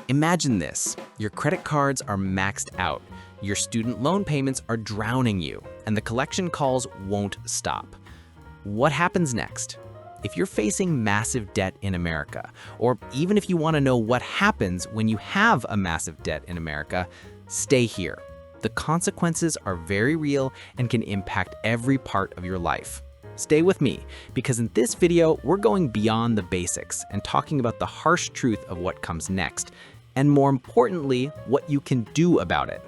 Imagine this. Your credit cards are maxed out, your student loan payments are drowning you, and the collection calls won't stop. What happens next? If you're facing massive debt in America, or even if you want to know what happens when you have a massive debt in America, stay here. The consequences are very real and can impact every part of your life. Stay with me, because in this video, we're going beyond the basics and talking about the harsh truth of what comes next, and more importantly, what you can do about it.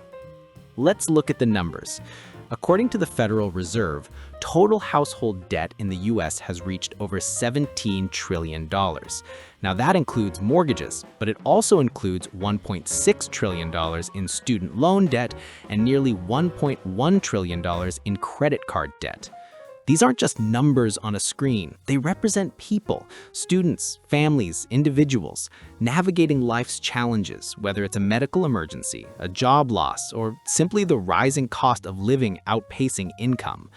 Let's look at the numbers. According to the Federal Reserve, total household debt in the US has reached over $17 trillion. Now that includes mortgages, but it also includes $1.6 trillion in student loan debt and nearly $1.1 trillion in credit card debt. These aren't just numbers on a screen. They represent people, students, families, individuals, navigating life's challenges, whether it's a medical emergency, a job loss, or simply the rising cost of living outpacing income.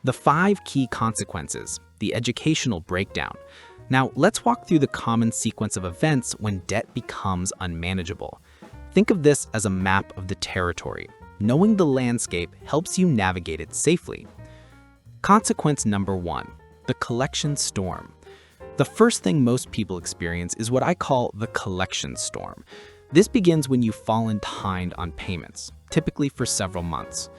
The 5 key consequences, the educational breakdown. Now, let's walk through the common sequence of events when debt becomes unmanageable. Think of this as a map of the territory. Knowing the landscape helps you navigate it safely. Consequence number 1, the collection storm. The first thing most people experience is what I call the collection storm. This begins when you've fallen behind on payments, typically for several months.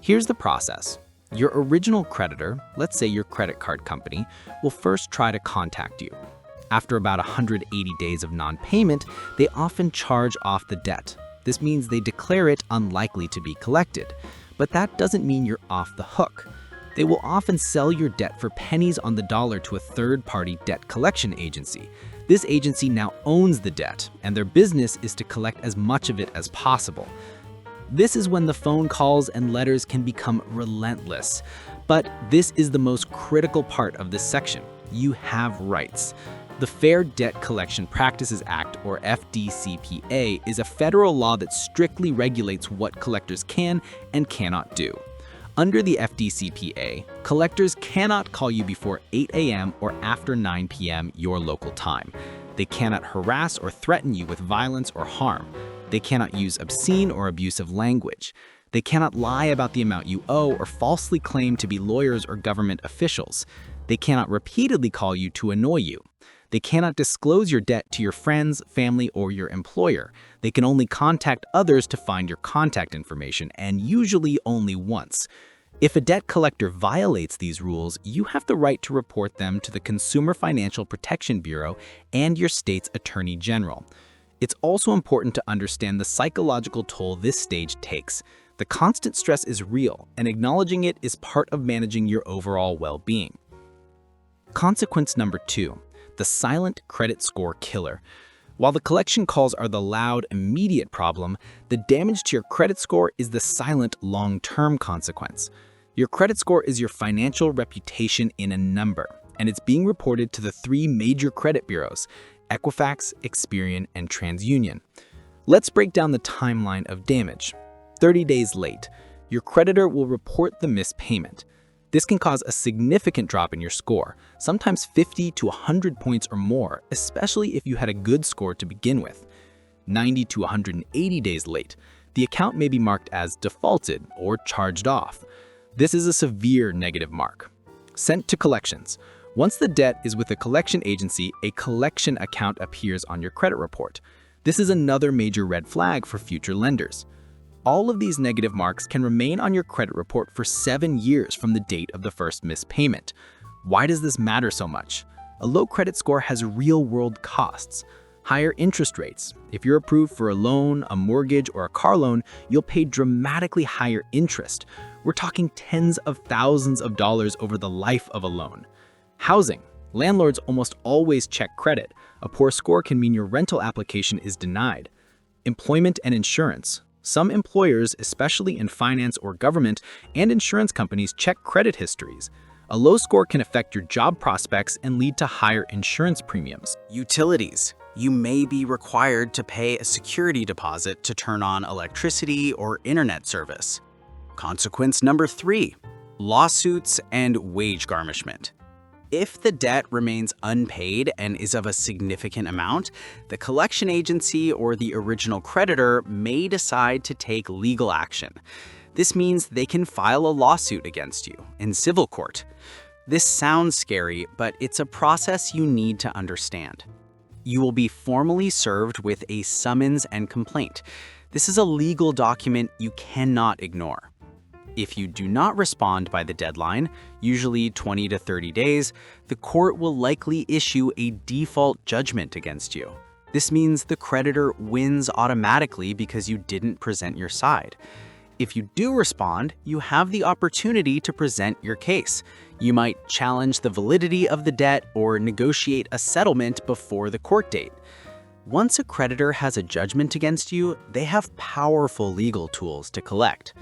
Here's the process. Your original creditor, let's say your credit card company, will first try to contact you. After about 180 days of non-payment, they often charge off the debt. This means they declare it unlikely to be collected. But that doesn't mean you're off the hook. They will often sell your debt for pennies on the dollar to a third-party debt collection agency. This agency now owns the debt, and their business is to collect as much of it as possible. This is when the phone calls and letters can become relentless. But this is the most critical part of this section. You have rights. The Fair Debt Collection Practices Act, or FDCPA, is a federal law that strictly regulates what collectors can and cannot do. Under the FDCPA, collectors cannot call you before 8 a.m. or after 9 p.m. your local time. They cannot harass or threaten you with violence or harm. They cannot use obscene or abusive language. They cannot lie about the amount you owe or falsely claim to be lawyers or government officials. They cannot repeatedly call you to annoy you. They cannot disclose your debt to your friends, family, or your employer. They can only contact others to find your contact information, and usually only once. If a debt collector violates these rules, you have the right to report them to the Consumer Financial Protection Bureau and your state's attorney general. It's also important to understand the psychological toll this stage takes. The constant stress is real, and acknowledging it is part of managing your overall well-being. Consequence number 2. The silent credit score killer. While the collection calls are the loud, immediate problem, the damage to your credit score is the silent, long-term consequence. Your credit score is your financial reputation in a number, and it's being reported to the 3 major credit bureaus, Equifax, Experian, and TransUnion. Let's break down the timeline of damage. 30 days late, your creditor will report the missed payment. This can cause a significant drop in your score, sometimes 50 to 100 points or more, especially if you had a good score to begin with. 90 to 180 days late, the account may be marked as defaulted or charged off. This is a severe negative mark. Sent to collections. Once the debt is with a collection agency, a collection account appears on your credit report. This is another major red flag for future lenders. All of these negative marks can remain on your credit report for 7 years from the date of the first missed payment. Why does this matter so much? A low credit score has real-world costs. Higher interest rates. If you're approved for a loan, a mortgage, or a car loan, you'll pay dramatically higher interest. We're talking tens of thousands of dollars over the life of a loan. Housing. Landlords almost always check credit. A poor score can mean your rental application is denied. Employment and insurance. Some employers, especially in finance or government, and insurance companies check credit histories. A low score can affect your job prospects and lead to higher insurance premiums. Utilities. You may be required to pay a security deposit to turn on electricity or internet service. Consequence number 3. Lawsuits and wage garnishment. If the debt remains unpaid and is of a significant amount, the collection agency or the original creditor may decide to take legal action. This means they can file a lawsuit against you in civil court. This sounds scary, but it's a process you need to understand. You will be formally served with a summons and complaint. This is a legal document you cannot ignore. If you do not respond by the deadline, usually 20 to 30 days, the court will likely issue a default judgment against you. This means the creditor wins automatically because you didn't present your side. If you do respond, you have the opportunity to present your case. You might challenge the validity of the debt or negotiate a settlement before the court date. Once a creditor has a judgment against you, they have powerful legal tools to collect.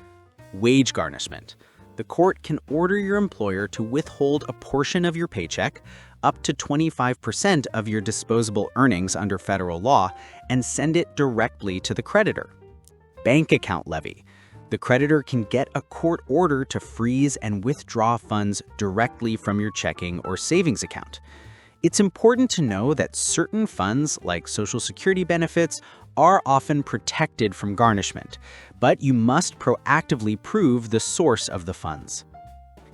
Wage garnishment. The court can order your employer to withhold a portion of your paycheck, up to 25% of your disposable earnings under federal law, and send it directly to the creditor. Bank account levy. The creditor can get a court order to freeze and withdraw funds directly from your checking or savings account. It's important to know that certain funds, like Social Security benefits, are often protected from garnishment, but you must proactively prove the source of the funds.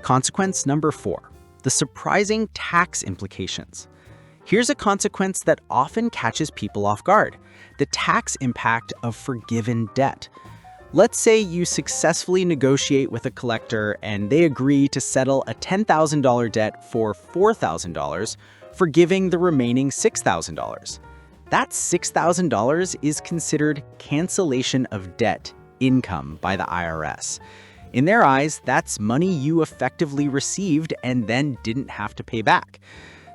Consequence number 4, the surprising tax implications. Here's a consequence that often catches people off guard: the tax impact of forgiven debt. Let's say you successfully negotiate with a collector and they agree to settle a $10,000 debt for $4,000, forgiving the remaining $6,000. That $6,000 is considered cancellation of debt income by the IRS. In their eyes, that's money you effectively received and then didn't have to pay back.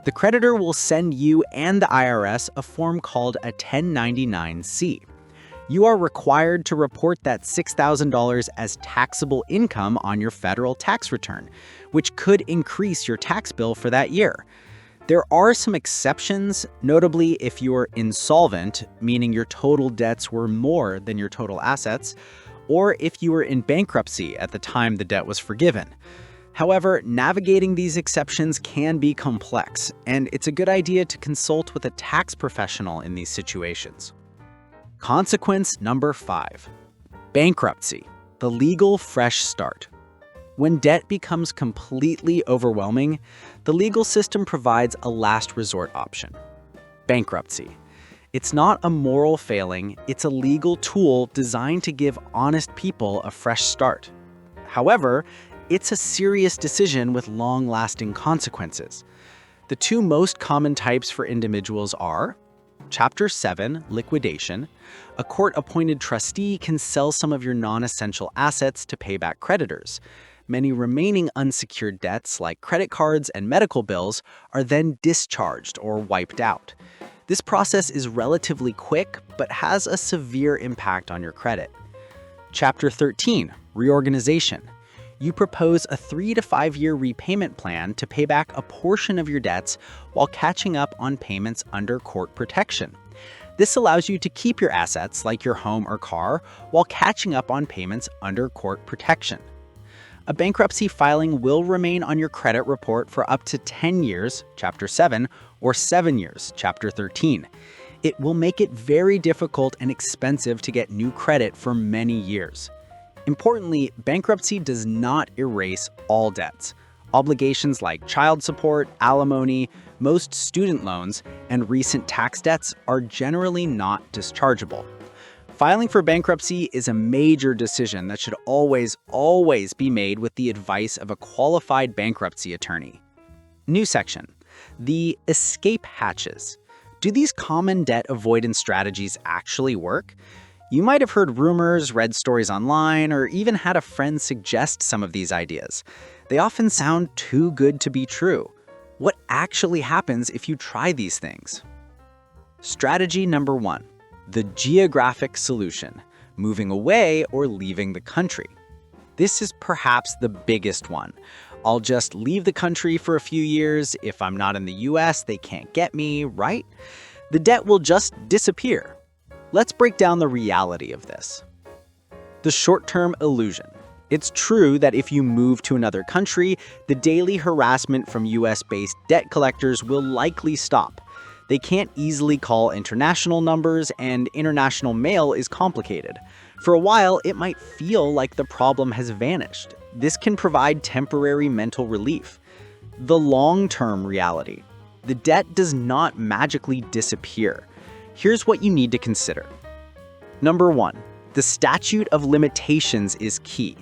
The creditor will send you and the IRS a form called a 1099-C. You are required to report that $6,000 as taxable income on your federal tax return, which could increase your tax bill for that year. There are some exceptions, notably if you're insolvent, meaning your total debts were more than your total assets, or if you were in bankruptcy at the time the debt was forgiven. However, navigating these exceptions can be complex, and it's a good idea to consult with a tax professional in these situations. Consequence number 5, bankruptcy, the legal fresh start. When debt becomes completely overwhelming, the legal system provides a last resort option: bankruptcy. It's not a moral failing, it's a legal tool designed to give honest people a fresh start. However, it's a serious decision with long-lasting consequences. The two most common types for individuals are Chapter 7, liquidation. A court-appointed trustee can sell some of your non-essential assets to pay back creditors. Many remaining unsecured debts, like credit cards and medical bills, are then discharged or wiped out. This process is relatively quick, but has a severe impact on your credit. Chapter 13, reorganization. You propose a 3 to 5 year repayment plan to pay back a portion of your debts while catching up on payments under court protection. This allows you to keep your assets, like your home or car, while catching up on payments under court protection. A bankruptcy filing will remain on your credit report for up to 10 years, Chapter 7, or 7 years, Chapter 13. It will make it very difficult and expensive to get new credit for many years. Importantly, bankruptcy does not erase all debts. Obligations like child support, alimony, most student loans, and recent tax debts are generally not dischargeable. Filing for bankruptcy is a major decision that should always be made with the advice of a qualified bankruptcy attorney. New section: the escape hatches. Do these common debt avoidance strategies actually work? You might have heard rumors, read stories online, or even had a friend suggest some of these ideas. They often sound too good to be true. What actually happens if you try these things? Strategy number 1. The geographic solution: moving away or leaving the country. This is perhaps the biggest one. I'll just leave the country for a few years. If I'm not in the US, they can't get me, right? The debt will just disappear. Let's break down the reality of this. The short-term illusion. It's true that if you move to another country, the daily harassment from US-based debt collectors will likely stop. They can't easily call international numbers, and international mail is complicated. For a while, it might feel like the problem has vanished. This can provide temporary mental relief. The long-term reality. The debt does not magically disappear. Here's what you need to consider. Number 1. The statute of limitations is key.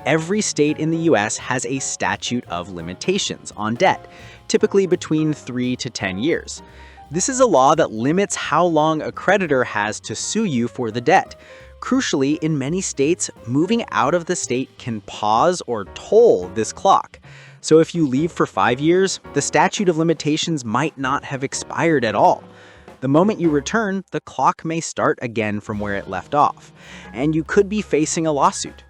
Every state in the US has a statute of limitations on debt, typically between 3 to 10 years. This is a law that limits how long a creditor has to sue you for the debt. Crucially, in many states, moving out of the state can pause or toll this clock. So if you leave for 5 years, the statute of limitations might not have expired at all. The moment you return, the clock may start again from where it left off, and you could be facing a lawsuit.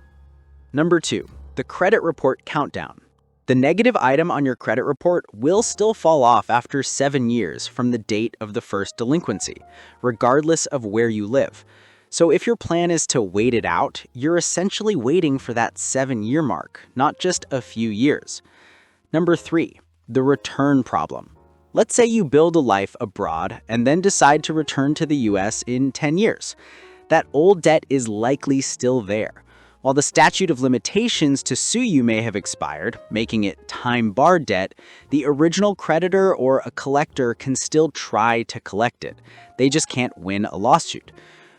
Number 2, the credit report countdown. The negative item on your credit report will still fall off after 7 years from the date of the first delinquency, regardless of where you live. So if your plan is to wait it out, you're essentially waiting for that 7-year mark, not just a few years. Number 3, the return problem. Let's say you build a life abroad and then decide to return to the US in 10 years. That old debt is likely still there. While the statute of limitations to sue you may have expired, making it time-barred debt, the original creditor or a collector can still try to collect it. They just can't win a lawsuit.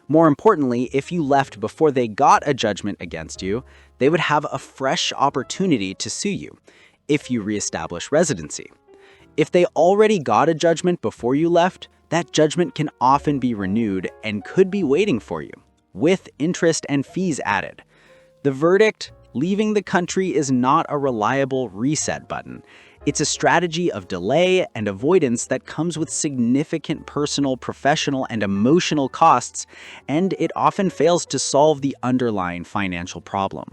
More importantly, if you left before they got a judgment against you, they would have a fresh opportunity to sue you if you reestablish residency. If they already got a judgment before you left, that judgment can often be renewed and could be waiting for you, with interest and fees added. The verdict: leaving the country is not a reliable reset button. It's a strategy of delay and avoidance that comes with significant personal, professional, and emotional costs, and it often fails to solve the underlying financial problem.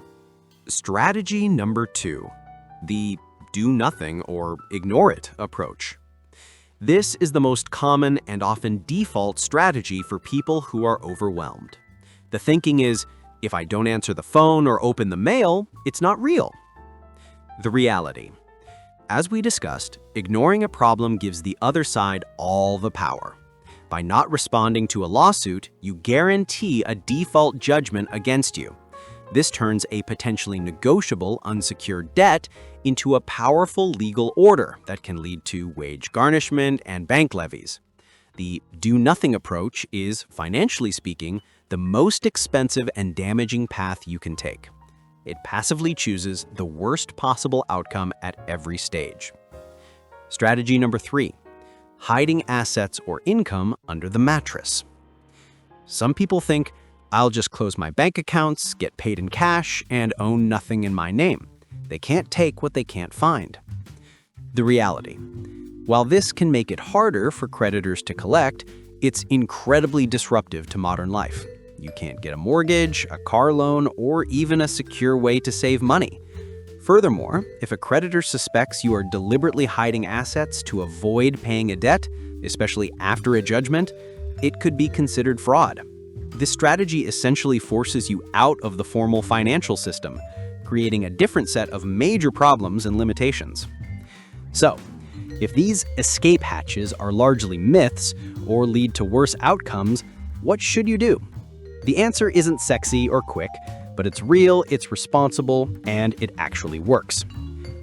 Strategy number 2, the do nothing or ignore it approach. This is the most common and often default strategy for people who are overwhelmed. The thinking is, if I don't answer the phone or open the mail, it's not real. The reality. As we discussed, ignoring a problem gives the other side all the power. By not responding to a lawsuit, you guarantee a default judgment against you. This turns a potentially negotiable unsecured debt into a powerful legal order that can lead to wage garnishment and bank levies. The do-nothing approach is, financially speaking, the most expensive and damaging path you can take. It passively chooses the worst possible outcome at every stage. Strategy number 3, hiding assets or income under the mattress. Some people think, I'll just close my bank accounts, get paid in cash, and own nothing in my name. They can't take what they can't find. The reality. While this can make it harder for creditors to collect, it's incredibly disruptive to modern life. You can't get a mortgage, a car loan, or even a secure way to save money. Furthermore, if a creditor suspects you are deliberately hiding assets to avoid paying a debt, especially after a judgment, it could be considered fraud. This strategy essentially forces you out of the formal financial system, creating a different set of major problems and limitations. So, if these escape hatches are largely myths or lead to worse outcomes, what should you do? The answer isn't sexy or quick, but it's real, it's responsible, and it actually works.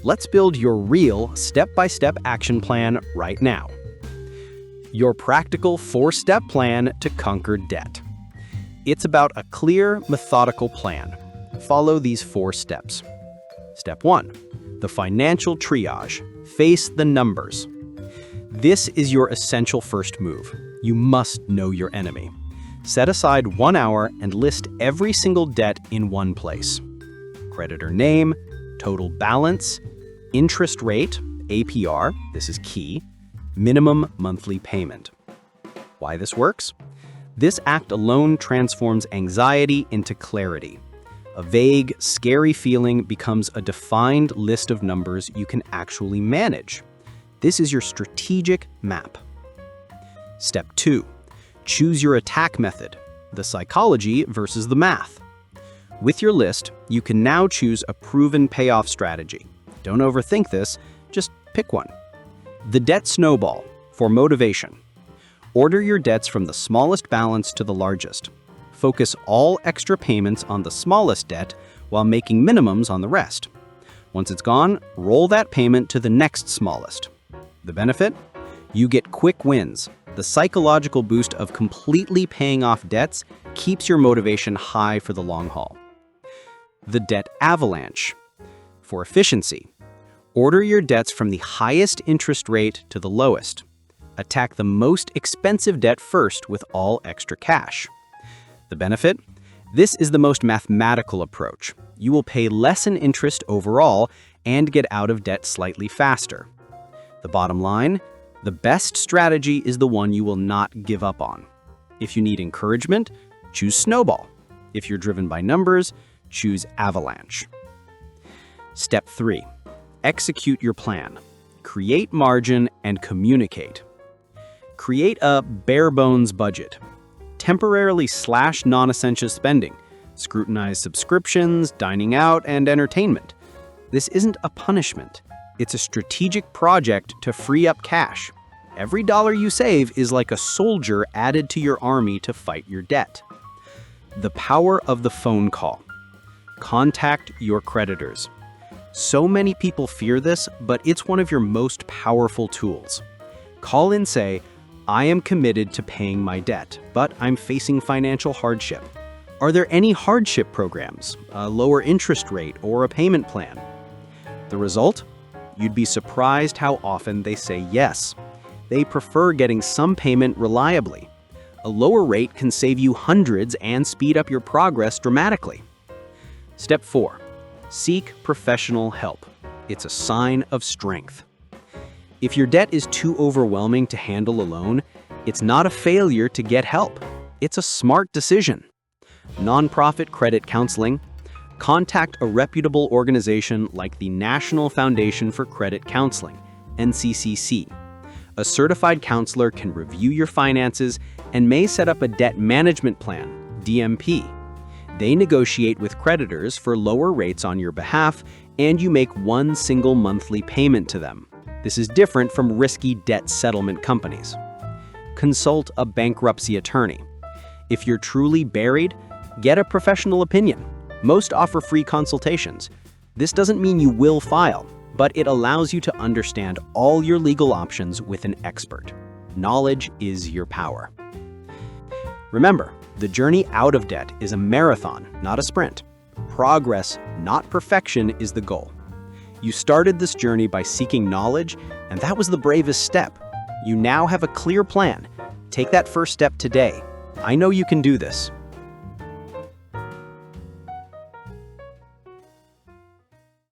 Let's build your real step-by-step action plan right now. Your practical 4-step plan to conquer debt. It's about a clear, methodical plan. Follow these 4 steps. Step 1, the financial triage. Face the numbers. This is your essential first move. You must know your enemy. Set aside 1 hour and list every single debt in one place. Creditor name, total balance, interest rate, APR, this is key, minimum monthly payment. Why this works? This act alone transforms anxiety into clarity. A vague, scary feeling becomes a defined list of numbers you can actually manage. This is your strategic map. Step 2. Choose your attack method, the psychology versus the math. With your list, you can now choose a proven payoff strategy. Don't overthink this, just pick one. The debt snowball, for motivation. Order your debts from the smallest balance to the largest. Focus all extra payments on the smallest debt while making minimums on the rest. Once it's gone, roll that payment to the next smallest. The benefit? You get quick wins. The psychological boost of completely paying off debts keeps your motivation high for the long haul. The debt avalanche. For efficiency, order your debts from the highest interest rate to the lowest. Attack the most expensive debt first with all extra cash. The benefit? This is the most mathematical approach. You will pay less in interest overall and get out of debt slightly faster. The bottom line? The best strategy is the one you will not give up on. If you need encouragement, choose Snowball. If you're driven by numbers, choose Avalanche. Step 3. Execute your plan. Create margin and communicate. Create a bare-bones budget. Temporarily slash non-essential spending. Scrutinize subscriptions, dining out, and entertainment. This isn't a punishment. It's a strategic project to free up cash. Every dollar you save is like a soldier added to your army to fight your debt. The power of the phone call. Contact your creditors. So many people fear this, but it's one of your most powerful tools. Call and say, I am committed to paying my debt, but I'm facing financial hardship. Are there any hardship programs, a lower interest rate, or a payment plan? The result? You'd be surprised how often they say yes. They prefer getting some payment reliably. A lower rate can save you hundreds and speed up your progress dramatically. Step 4. Seek professional help. It's a sign of strength. If your debt is too overwhelming to handle alone, it's not a failure to get help. It's a smart decision. Nonprofit credit counseling. Contact a reputable organization like the National Foundation for Credit Counseling, NCCC. A certified counselor can review your finances and may set up a debt management plan, DMP. They negotiate with creditors for lower rates on your behalf, and you make one single monthly payment to them. This is different from risky debt settlement companies. Consult a bankruptcy attorney. If you're truly buried, get a professional opinion. Most offer free consultations. This doesn't mean you will file, but it allows you to understand all your legal options with an expert. Knowledge is your power. Remember, the journey out of debt is a marathon, not a sprint. Progress, not perfection, is the goal. You started this journey by seeking knowledge, and that was the bravest step. You now have a clear plan. Take that first step today. I know you can do this.